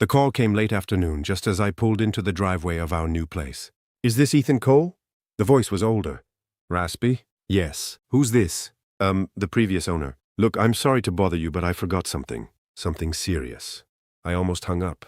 The call came late afternoon, just as I pulled into the driveway of our new place. "Is this Ethan Cole?" The voice was older. Raspy? "Yes. Who's this?" The previous owner. "Look, I'm sorry to bother you, but I forgot something. Something serious." I almost hung up.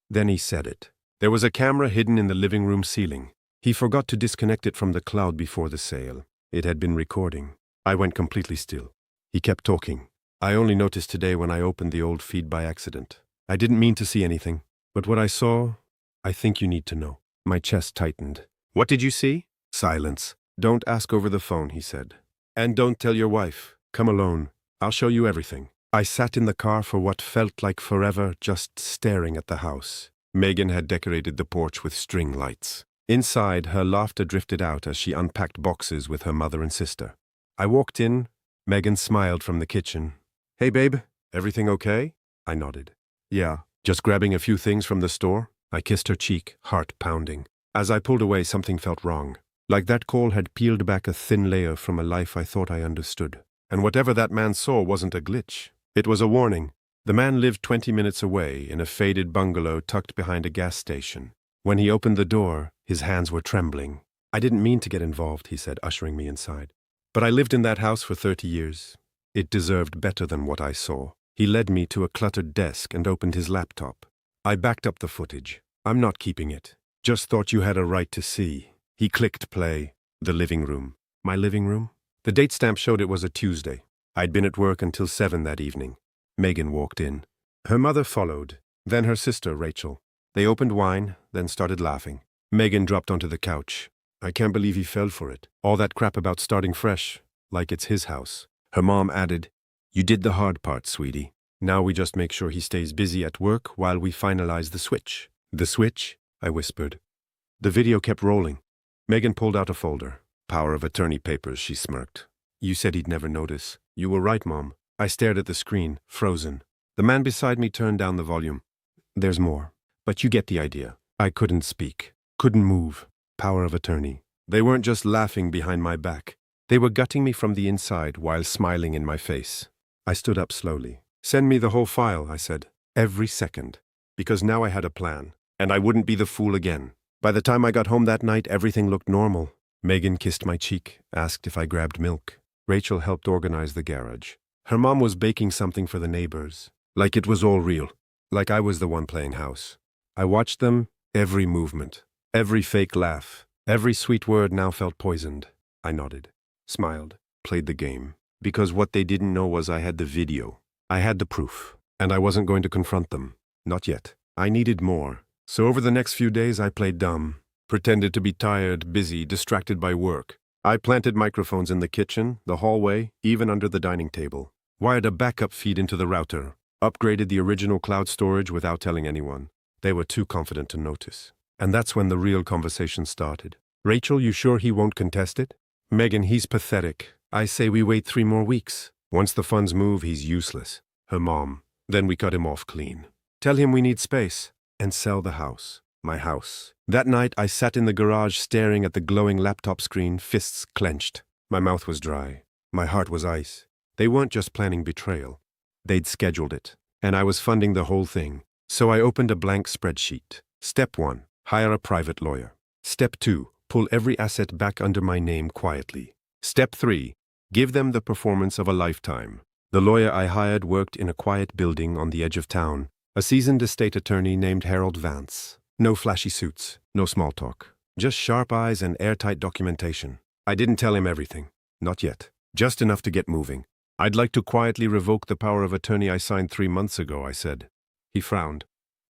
Then he said it. There was a camera hidden in the living room ceiling. He forgot to disconnect it from the cloud before the sale. It had been recording. I went completely still. He kept talking. "I only noticed today when I opened the old feed by accident. I didn't mean to see anything, but what I saw, I think you need to know." My chest tightened. "What did you see?" Silence. "Don't ask over the phone," he said. "And don't tell your wife. Come alone. I'll show you everything." I sat in the car for what felt like forever, just staring at the house. Megan had decorated the porch with string lights. Inside, her laughter drifted out as she unpacked boxes with her mother and sister. I walked in. Megan smiled from the kitchen. "Hey, babe, everything okay?" I nodded. "Yeah, just grabbing a few things from the store." I kissed her cheek, heart pounding. As I pulled away, something felt wrong. Like that call had peeled back a thin layer from a life I thought I understood. And whatever that man saw wasn't a glitch. It was a warning. The man lived 20 minutes away in a faded bungalow tucked behind a gas station. When he opened the door, his hands were trembling. "I didn't mean to get involved," he said, ushering me inside. "But I lived in that house for 30 years. It deserved better than what I saw." He led me to a cluttered desk and opened his laptop. I backed up the footage. "I'm not keeping it. Just thought you had a right to see." He clicked play. The living room. My living room? The date stamp showed it was a Tuesday. I'd been at work until 7 that evening. Megan walked in. Her mother followed, then her sister, Rachel. They opened wine, then started laughing. Megan dropped onto the couch. "I can't believe he fell for it. All that crap about starting fresh, like it's his house." Her mom added, "You did the hard part, sweetie. Now we just make sure he stays busy at work while we finalize the switch." "The switch?" I whispered. The video kept rolling. Megan pulled out a folder. "Power of attorney papers," she smirked. "You said he'd never notice." "You were right, Mom." I stared at the screen, frozen. The man beside me turned down the volume. "There's more. But you get the idea." I couldn't speak. Couldn't move. Power of attorney. They weren't just laughing behind my back. They were gutting me from the inside while smiling in my face. I stood up slowly. "Send me the whole file," I said. Every second. Because now I had a plan. And I wouldn't be the fool again. By the time I got home that night, everything looked normal. Megan kissed my cheek, asked if I grabbed milk. Rachel helped organize the garage. Her mom was baking something for the neighbors. Like it was all real. Like I was the one playing house. I watched them, every movement. Every fake laugh. Every sweet word now felt poisoned. I nodded. Smiled. Played the game. Because what they didn't know was I had the video. I had the proof. And I wasn't going to confront them. Not yet. I needed more. So over the next few days I played dumb. Pretended to be tired, busy, distracted by work. I planted microphones in the kitchen, the hallway, even under the dining table. Wired a backup feed into the router. Upgraded the original cloud storage without telling anyone. They were too confident to notice. And that's when the real conversation started. "Rachel, you sure he won't contest it?" "Megan, he's pathetic. I say we wait 3 more weeks. Once the funds move, he's useless." Her mom. "Then we cut him off clean. Tell him we need space. And sell the house. My house." That night, I sat in the garage staring at the glowing laptop screen, fists clenched. My mouth was dry. My heart was ice. They weren't just planning betrayal. They'd scheduled it. And I was funding the whole thing. So I opened a blank spreadsheet. Step 1, hire a private lawyer. Step 2, pull every asset back under my name quietly. Step 3, give them the performance of a lifetime. The lawyer I hired worked in a quiet building on the edge of town. A seasoned estate attorney named Harold Vance. No flashy suits, no small talk. Just sharp eyes and airtight documentation. I didn't tell him everything. Not yet. Just enough to get moving. "I'd like to quietly revoke the power of attorney I signed 3 months ago," I said. He frowned.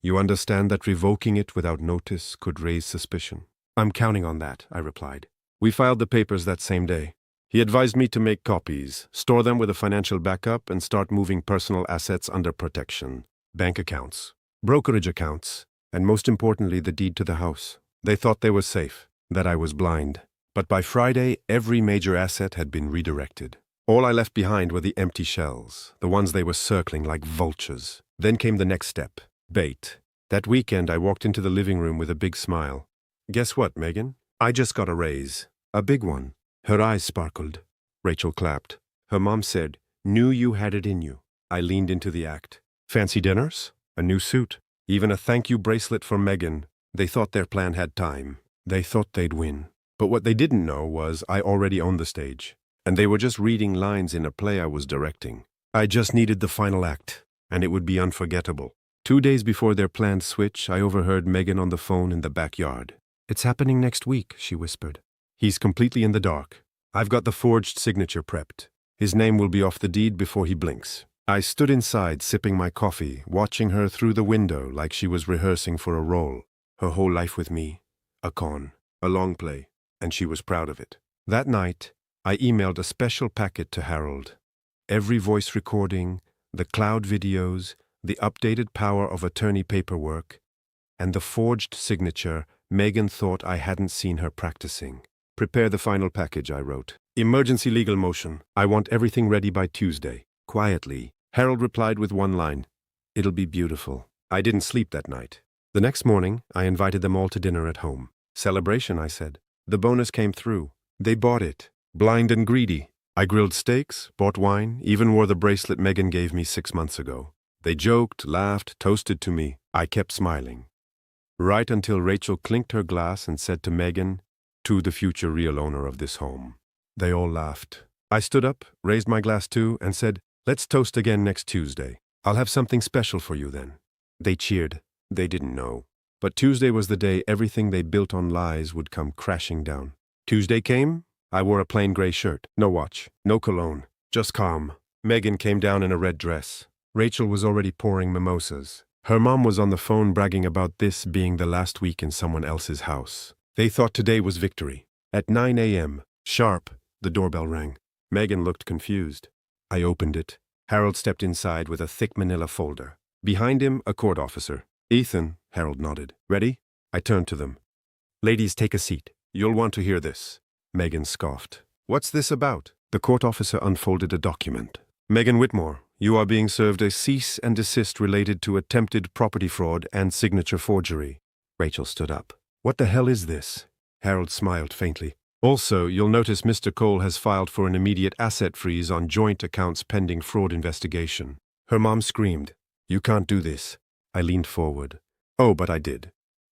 "You understand that revoking it without notice could raise suspicion?" "I'm counting on that," I replied. We filed the papers that same day. He advised me to make copies, store them with a financial backup, and start moving personal assets under protection. Bank accounts, brokerage accounts, and most importantly, the deed to the house. They thought they were safe, that I was blind. But by Friday, every major asset had been redirected. All I left behind were the empty shells, the ones they were circling like vultures. Then came the next step, bait. That weekend, I walked into the living room with a big smile. "Guess what, Megan? I just got a raise. A big one." Her eyes sparkled. Rachel clapped. Her mom said, "Knew you had it in you." I leaned into the act. "Fancy dinners? A new suit?" Even a thank you bracelet for Megan. They thought their plan had time. They thought they'd win. But what they didn't know was I already owned the stage. And they were just reading lines in a play I was directing. I just needed the final act, and it would be unforgettable. 2 days before their planned switch, I overheard Megan on the phone in the backyard. "It's happening next week," she whispered. "He's completely in the dark. I've got the forged signature prepped. His name will be off the deed before he blinks." I stood inside, sipping my coffee, watching her through the window like she was rehearsing for a role. Her whole life with me. A con. A long play. And she was proud of it. That night, I emailed a special packet to Harold. Every voice recording, the cloud videos, the updated power of attorney paperwork, and the forged signature Megan thought I hadn't seen her practicing. "Prepare the final package," I wrote. "Emergency legal motion. I want everything ready by Tuesday." Quietly, Harold replied with one line. "It'll be beautiful." I didn't sleep that night. The next morning, I invited them all to dinner at home. "Celebration," I said. The bonus came through. They bought it. Blind and greedy. I grilled steaks, bought wine, even wore the bracelet Megan gave me 6 months ago. They joked, laughed, toasted to me. I kept smiling. Right until Rachel clinked her glass and said to Megan, "To the future real owner of this home." They all laughed. I stood up, raised my glass too, and said, "Let's toast again next Tuesday. I'll have something special for you then." They cheered. They didn't know. But Tuesday was the day everything they built on lies would come crashing down. Tuesday came. I wore a plain gray shirt. No watch. No cologne. Just calm. Megan came down in a red dress. Rachel was already pouring mimosas. Her mom was on the phone bragging about this being the last week in someone else's house. They thought today was victory. At 9 a.m., sharp, the doorbell rang. Megan looked confused. I opened it. Harold stepped inside with a thick manila folder. Behind him, a court officer. "Ethan," Harold nodded. "Ready?" I turned to them. "Ladies, take a seat. You'll want to hear this." Megan scoffed. "What's this about?" The court officer unfolded a document. "Megan Whitmore, you are being served a cease and desist related to attempted property fraud and signature forgery." Rachel stood up. "What the hell is this?" Harold smiled faintly. "Also, you'll notice Mr. Cole has filed for an immediate asset freeze on joint accounts pending fraud investigation." Her mom screamed, "You can't do this." I leaned forward. "Oh, but I did.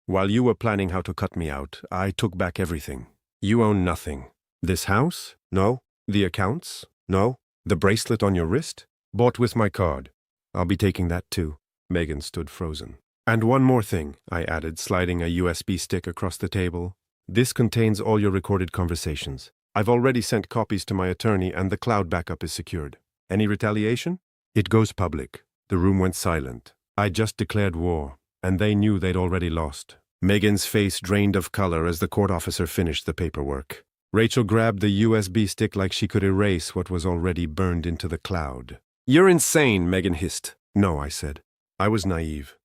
While you were planning how to cut me out, I took back everything. You own nothing. This house? No. The accounts? No. The bracelet on your wrist? Bought with my card. I'll be taking that too." Megan stood frozen. "And one more thing," I added, sliding a USB stick across the table. "This contains all your recorded conversations. I've already sent copies to my attorney and the cloud backup is secured. Any retaliation? It goes public." The room went silent. I just declared war, and they knew they'd already lost. Megan's face drained of color as the court officer finished the paperwork. Rachel grabbed the USB stick like she could erase what was already burned into the cloud. "You're insane," Megan hissed. "No," I said. I was naive.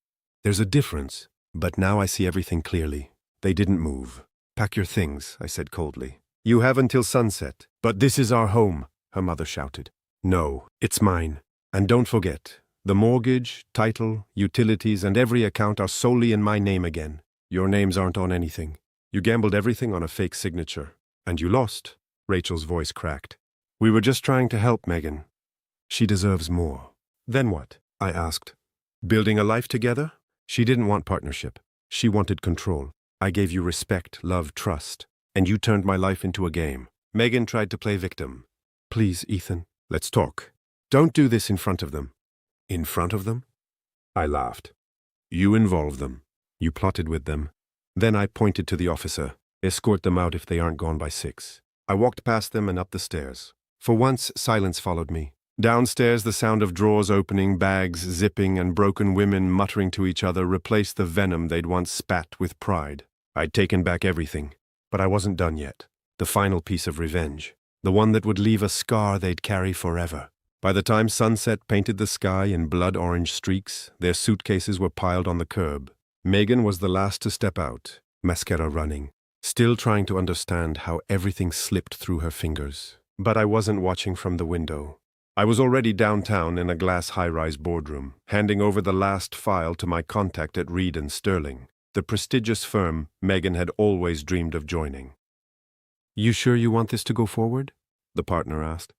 "There's a difference, but now I see everything clearly. They didn't move." "Pack your things," I said coldly. "You have until sunset." "But this is our home," her mother shouted. "No, it's mine. And don't forget, the mortgage, title, utilities, and every account are solely in my name again. Your names aren't on anything. You gambled everything on a fake signature. And you lost." Rachel's voice cracked. "We were just trying to help Megan. She deserves more." "Then what?" I asked. "Building a life together?" She didn't want partnership. She wanted control. I gave you respect, love, trust. And you turned my life into a game. Megan tried to play victim. "Please, Ethan, let's talk. Don't do this in front of them." "In front of them?" I laughed. "You involved them. You plotted with them." Then I pointed to the officer. "Escort them out if they aren't gone by 6. I walked past them and up the stairs. For once, silence followed me. Downstairs, the sound of drawers opening, bags zipping, and broken women muttering to each other replaced the venom they'd once spat with pride. I'd taken back everything, but I wasn't done yet. The final piece of revenge. The one that would leave a scar they'd carry forever. By the time sunset painted the sky in blood-orange streaks, their suitcases were piled on the curb. Megan was the last to step out, mascara running, still trying to understand how everything slipped through her fingers. But I wasn't watching from the window. I was already downtown in a glass high-rise boardroom, handing over the last file to my contact at Reed & Sterling, the prestigious firm Megan had always dreamed of joining. "You sure you want this to go forward?" the partner asked.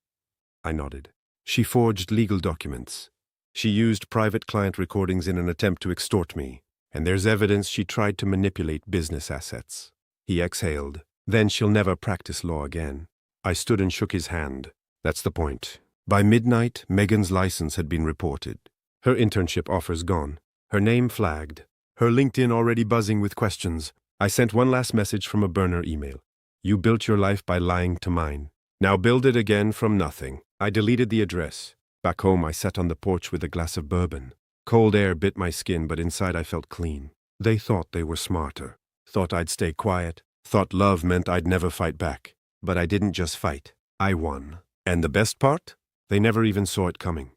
I nodded. "She forged legal documents. She used private client recordings in an attempt to extort me, and there's evidence she tried to manipulate business assets. He exhaled. Then she'll never practice law again. I stood and shook his hand. That's the point. By midnight, Megan's license had been reported. Her internship offers gone. Her name flagged. Her LinkedIn already buzzing with questions. I sent one last message from a burner email. You built your life by lying to mine. Now build it again from nothing. I deleted the address. Back home, I sat on the porch with a glass of bourbon. Cold air bit my skin, but inside I felt clean. They thought they were smarter. Thought I'd stay quiet. Thought love meant I'd never fight back. But I didn't just fight. I won. And the best part? They never even saw it coming.